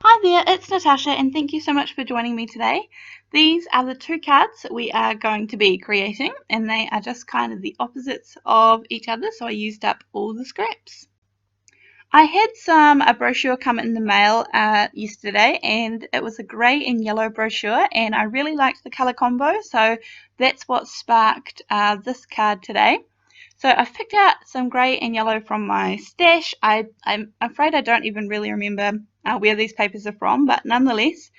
Hi there, it's Natasha and thank you so much for joining me today. These are the two cards that we are going to be creating and they are just kind of the opposites of each other, so I used up all the scraps. I had a brochure come in the mail yesterday and it was a grey and yellow brochure and I really liked the colour combo, so that's what sparked this card today. So I've picked out some grey and yellow from my stash. I'm afraid I don't even really remember where these papers are from, but nonetheless.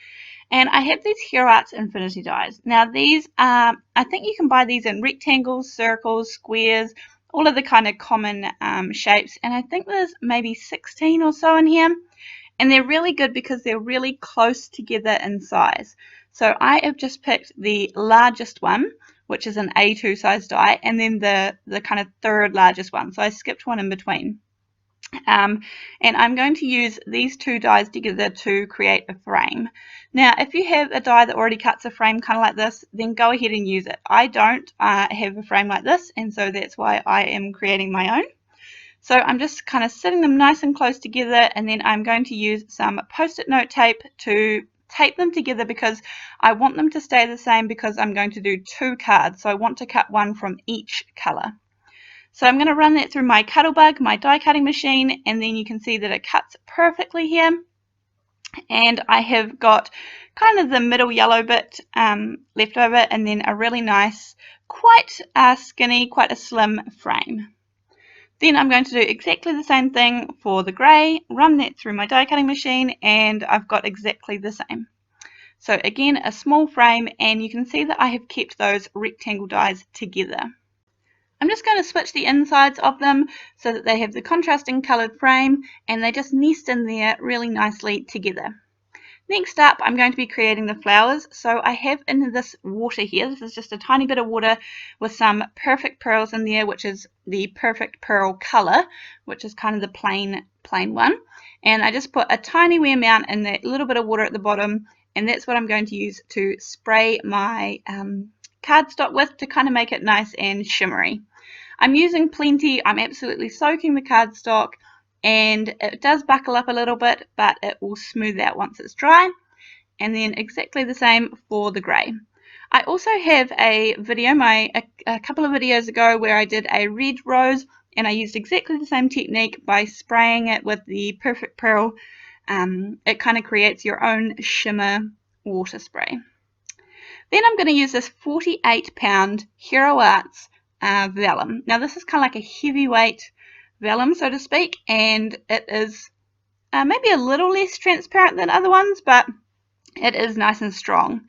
And I have these Hero Arts Infinity dies. Now these, I think you can buy these in rectangles, circles, squares, all of the kind of common shapes. And I think there's maybe 16 or so in here. And they're really good because they're really close together in size. So I have just picked the largest one, which is an A2 size die, and then the kind of third largest one. So I skipped one in between. And I'm going to use these two dies together to create a frame. Now, if you have a die that already cuts a frame kind of like this, then go ahead and use it. I don't have a frame like this, and so that's why I am creating my own. So I'm just kind of sitting them nice and close together, and then I'm going to use some post-it note tape to tape them together because I want them to stay the same because I'm going to do two cards. So I want to cut one from each color. So I'm going to run that through my Cuttlebug, my die cutting machine, and then you can see that it cuts perfectly here. And I have got kind of the middle yellow bit left over, and then a really nice, quite skinny, quite a slim frame. Then I'm going to do exactly the same thing for the grey, run that through my die cutting machine, and I've got exactly the same. So again, a small frame, and you can see that I have kept those rectangle dies together. I'm just going to switch the insides of them so that they have the contrasting coloured frame and they just nest in there really nicely together. Next up, I'm going to be creating the flowers. So I have in this water here, this is just a tiny bit of water with some perfect pearls in there, which is the perfect pearl colour, which is kind of the plain one. And I just put a tiny wee amount in that little bit of water at the bottom, and that's what I'm going to use to spray my cardstock with to kind of make it nice and shimmery. I'm using plenty. I'm absolutely soaking the cardstock, and it does buckle up a little bit, but it will smooth out once it's dry. And then exactly the same for the grey. I also have a video a couple of videos ago where I did a red rose, and I used exactly the same technique by spraying it with the Perfect Pearl. It kind of creates your own shimmer water spray. Then I'm going to use this 48-pound Hero Arts vellum. Now this is kind of like a heavyweight vellum, so to speak, and it is maybe a little less transparent than other ones, but it is nice and strong.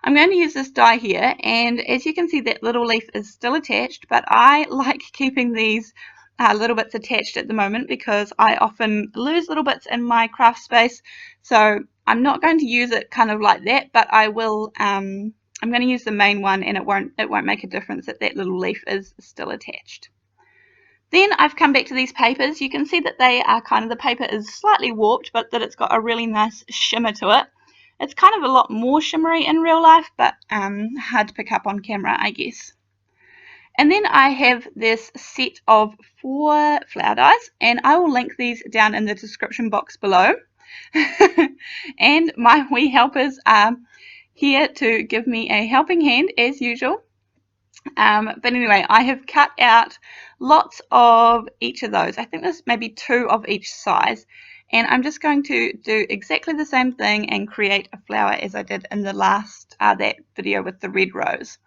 I'm going to use this die here, and as you can see, that little leaf is still attached, but I like keeping these little bits attached at the moment because I often lose little bits in my craft space, so I'm not going to use it kind of like that, but I will. I'm going to use the main one, and it won't make a difference that that little leaf is still attached. Then I've come back to these papers. You can see that they are the paper is slightly warped, but that it's got a really nice shimmer to it. It's kind of a lot more shimmery in real life, but hard to pick up on camera, I guess. And then I have this set of 4 flower dies, and I will link these down in the description box below. And my wee helpers are here to give me a helping hand as usual. But anyway, I have cut out lots of each of those. I think there's maybe 2 of each size. And I'm just going to do exactly the same thing and create a flower as I did in the last that video with the red rose.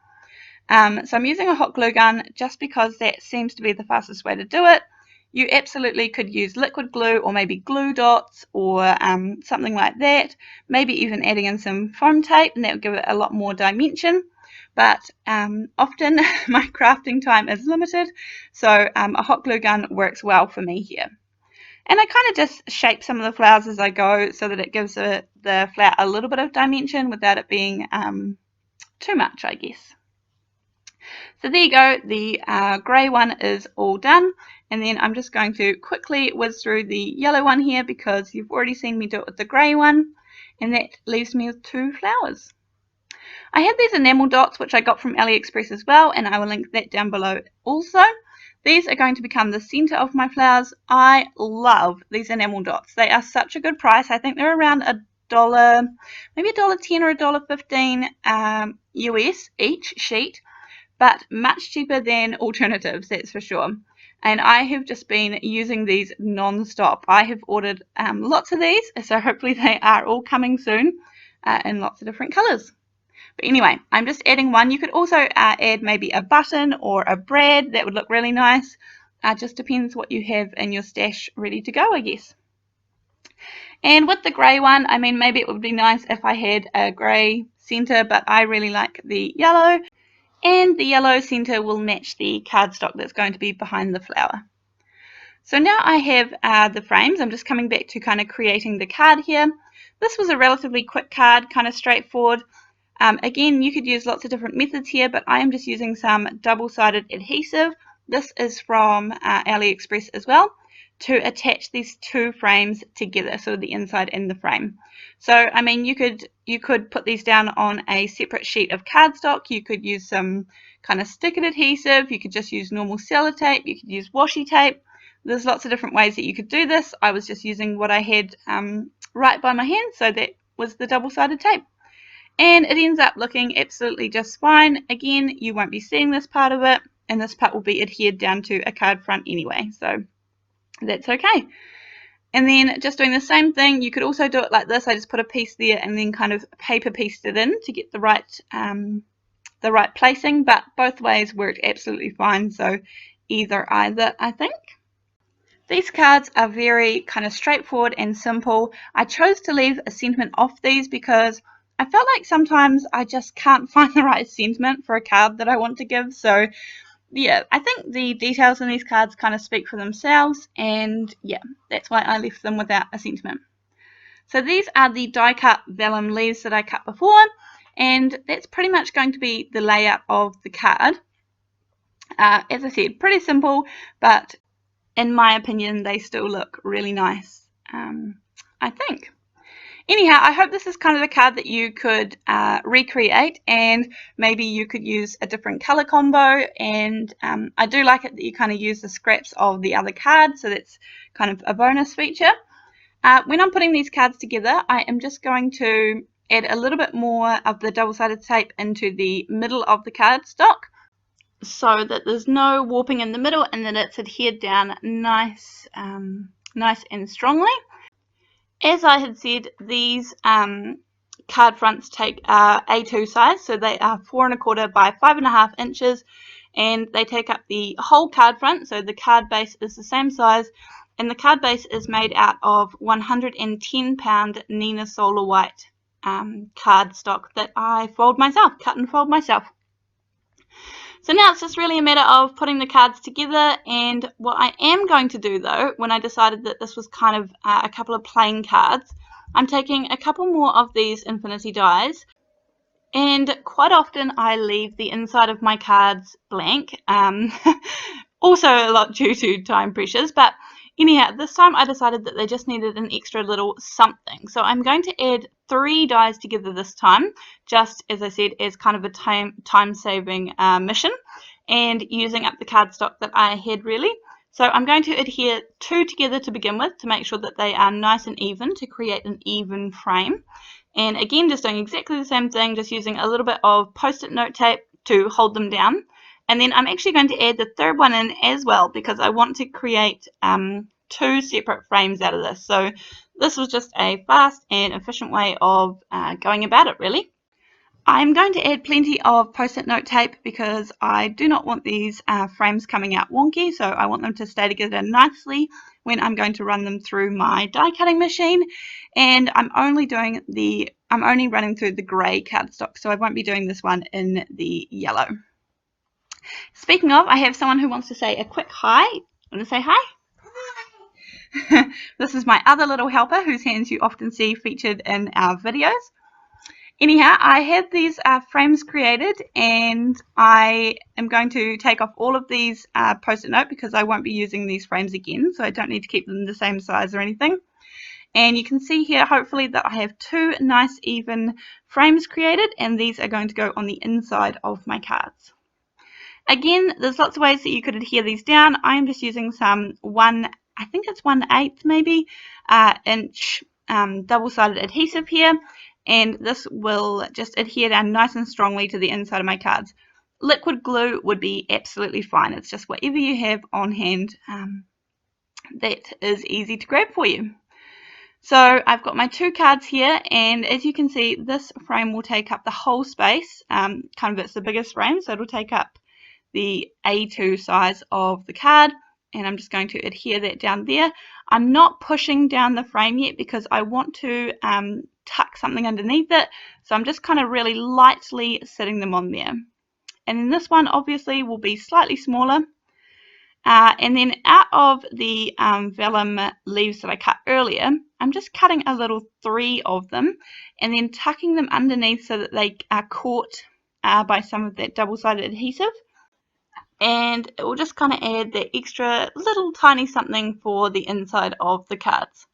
So I'm using a hot glue gun just because that seems to be the fastest way to do it. You absolutely could use liquid glue or maybe glue dots or something like that. Maybe even adding in some foam tape, and that would give it a lot more dimension. But often my crafting time is limited, so a hot glue gun works well for me here. And I kind of just shape some of the flowers as I go so that it gives the flower a little bit of dimension without it being too much, I guess. So there you go, the grey one is all done, and then I'm just going to quickly whiz through the yellow one here because you've already seen me do it with the grey one, and that leaves me with 2 flowers. I have these enamel dots which I got from AliExpress as well, and I will link that down below also. These are going to become the center of my flowers. I love these enamel dots. They are such a good price. I think they're around $1, maybe $1.10 or $1.15 US each sheet, but much cheaper than alternatives, that's for sure. And I have just been using these non-stop. I have ordered lots of these, so hopefully they are all coming soon in lots of different colors. But anyway, I'm just adding one. You could also add maybe a button or a brad. That would look really nice. Just depends what you have in your stash ready to go, I guess. And with the grey one, I mean, maybe it would be nice if I had a grey center, but I really like the yellow. And the yellow center will match the cardstock that's going to be behind the flower. So now I have the frames. I'm just coming back to kind of creating the card here. This was a relatively quick card, kind of straightforward. Again, you could use lots of different methods here, but I am just using some double-sided adhesive. This is from AliExpress as well, to attach these two frames together, so the inside and the frame. So, I mean, you could put these down on a separate sheet of cardstock. You could use some kind of stick-it adhesive. You could just use normal sellotape. You could use washi tape. There's lots of different ways that you could do this. I was just using what I had right by my hand, so that was the double-sided tape. And it ends up looking absolutely just fine. Again, you won't be seeing this part of it, and this part will be adhered down to a card front anyway, so that's okay. And then just doing the same thing, you could also do it like this. I just put a piece there and then kind of paper pieced it in to get the right placing, but both ways worked absolutely fine, so either, I think. These cards are very kind of straightforward and simple. I chose to leave a sentiment off these because I felt like sometimes I just can't find the right sentiment for a card that I want to give. So yeah, I think the details in these cards kind of speak for themselves, and yeah, that's why I left them without a sentiment. So these are the die cut vellum leaves that I cut before, and that's pretty much going to be the layout of the card. As I said, pretty simple, but in my opinion, they still look really nice, I think. Anyhow, I hope this is kind of a card that you could recreate, and maybe you could use a different color combo. And I do like it that you kind of use the scraps of the other card, so that's kind of a bonus feature. When I'm putting these cards together, I am just going to add a little bit more of the double-sided tape into the middle of the cardstock, so that there's no warping in the middle and that it's adhered down nice and strongly. As I had said, these card fronts take A2 size, so they are 4 1/4 by 5 1/2 inches, and they take up the whole card front, so the card base is the same size, and the card base is made out of 110-pound Nina Solar White cardstock that I cut and fold myself. So now it's just really a matter of putting the cards together, and what I am going to do though, when I decided that this was kind of a couple of plain cards, I'm taking a couple more of these infinity dies, and quite often I leave the inside of my cards blank, also a lot due to time pressures, but anyhow, this time I decided that they just needed an extra little something. So I'm going to add 3 dies together this time, just as I said, as kind of a time-saving mission, and using up the cardstock that I had really. So I'm going to adhere 2 together to begin with to make sure that they are nice and even, to create an even frame. And again, just doing exactly the same thing, just using a little bit of post-it note tape to hold them down. And then I'm actually going to add the third one in as well, because I want to create 2 separate frames out of this. So this was just a fast and efficient way of going about it, really. I'm going to add plenty of post-it note tape because I do not want these frames coming out wonky, so I want them to stay together nicely when I'm going to run them through my die cutting machine. And I'm only running through the grey cardstock, so I won't be doing this one in the yellow. Speaking of, I have someone who wants to say a quick hi. Want to say hi? Hi. This is my other little helper whose hands you often see featured in our videos. Anyhow, I have these frames created, and I am going to take off all of these post-it note because I won't be using these frames again, so I don't need to keep them the same size or anything. And you can see here, hopefully, that I have 2 nice even frames created, and these are going to go on the inside of my cards. Again, there's lots of ways that you could adhere these down. I'm just using some I think it's 1/8 maybe inch double-sided adhesive here, and this will just adhere down nice and strongly to the inside of my cards. Liquid glue would be absolutely fine. It's just whatever you have on hand that is easy to grab for you. So I've got my 2 cards here, and as you can see, this frame will take up the whole space. Kind of it's the biggest frame, so it'll take up the A2 size of the card, and I'm just going to adhere that down there. I'm not pushing down the frame yet because I want to tuck something underneath it, so I'm just kind of really lightly sitting them on there. And then this one obviously will be slightly smaller. And then out of the vellum leaves that I cut earlier, I'm just cutting a little 3 of them and then tucking them underneath so that they are caught by some of that double-sided adhesive. And it will just kind of add that extra little tiny something for the inside of the cards.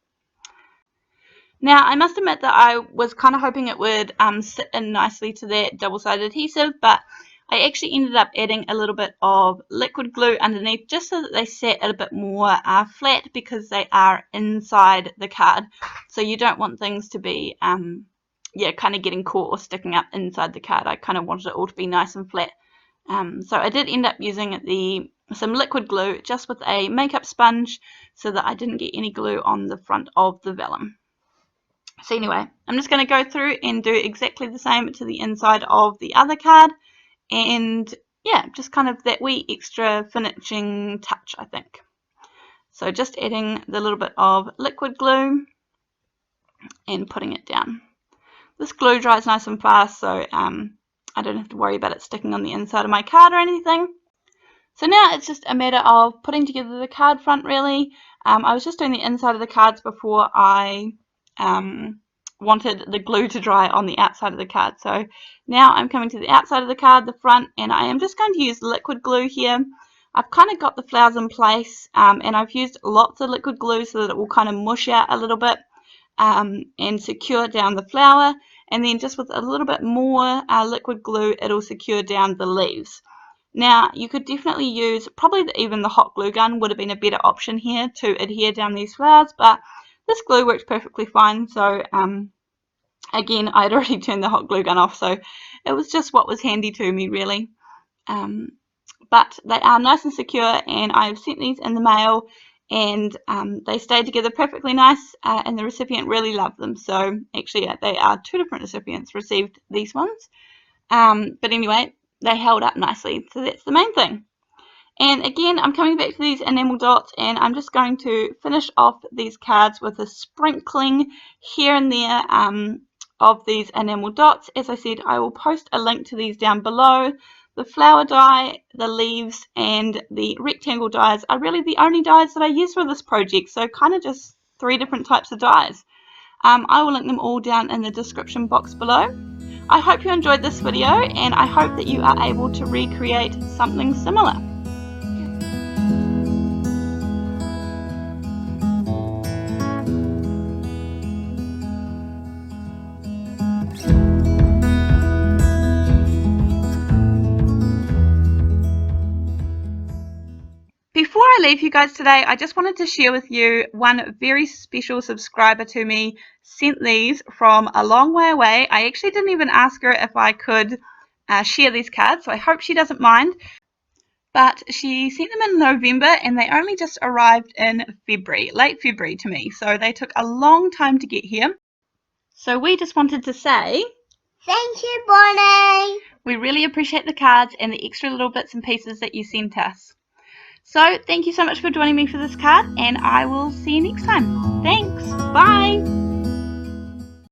Now, I must admit that I was kind of hoping it would sit in nicely to that double-sided adhesive, but I actually ended up adding a little bit of liquid glue underneath just so that they sat a bit more flat, because they are inside the card. So you don't want things to be, kind of getting caught or sticking up inside the card. I kind of wanted it all to be nice and flat. So I did end up using some liquid glue just with a makeup sponge so that I didn't get any glue on the front of the vellum. So anyway, I'm just going to go through and do exactly the same to the inside of the other card. And yeah, just kind of that wee extra finishing touch, I think. So just adding the little bit of liquid glue and putting it down. This glue dries nice and fast, so I don't have to worry about it sticking on the inside of my card or anything. So now it's just a matter of putting together the card front, really. I was just doing the inside of the cards before I wanted the glue to dry on the outside of the card. So now I'm coming to the outside of the card, the front, and I am just going to use liquid glue here. I've kind of got the flowers in place, and I've used lots of liquid glue so that it will kind of mush out a little bit and secure down the flower. And then just with a little bit more liquid glue, it'll secure down the leaves. Now, you could definitely use, probably even the hot glue gun would have been a better option here to adhere down these flowers, but this glue works perfectly fine. So again, I'd already turned the hot glue gun off, so it was just what was handy to me, really. But they are nice and secure, and I've sent these in the mail, and they stayed together perfectly nice, and the recipient really loved them. So actually, they are 2 different recipients received these ones. But anyway, they held up nicely, so that's the main thing. And again, I'm coming back to these enamel dots, and I'm just going to finish off these cards with a sprinkling here and there of these enamel dots. As I said, I will post a link to these down below. The flower die, the leaves, and the rectangle dies are really the only dies that I use for this project, so kind of just 3 different types of dies. I will link them all down in the description box below. I hope you enjoyed this video, and I hope that you are able to recreate something similar. Before I leave you guys today, I just wanted to share with you one very special subscriber to me sent these from a long way away. I actually didn't even ask her if I could share these cards, so I hope she doesn't mind. But she sent them in November, and they only just arrived in February, late February to me. So they took a long time to get here. So we just wanted to say, thank you, Bonnie. We really appreciate the cards and the extra little bits and pieces that you sent us. So thank you so much for joining me for this card, and I will see you next time. Thanks. Bye.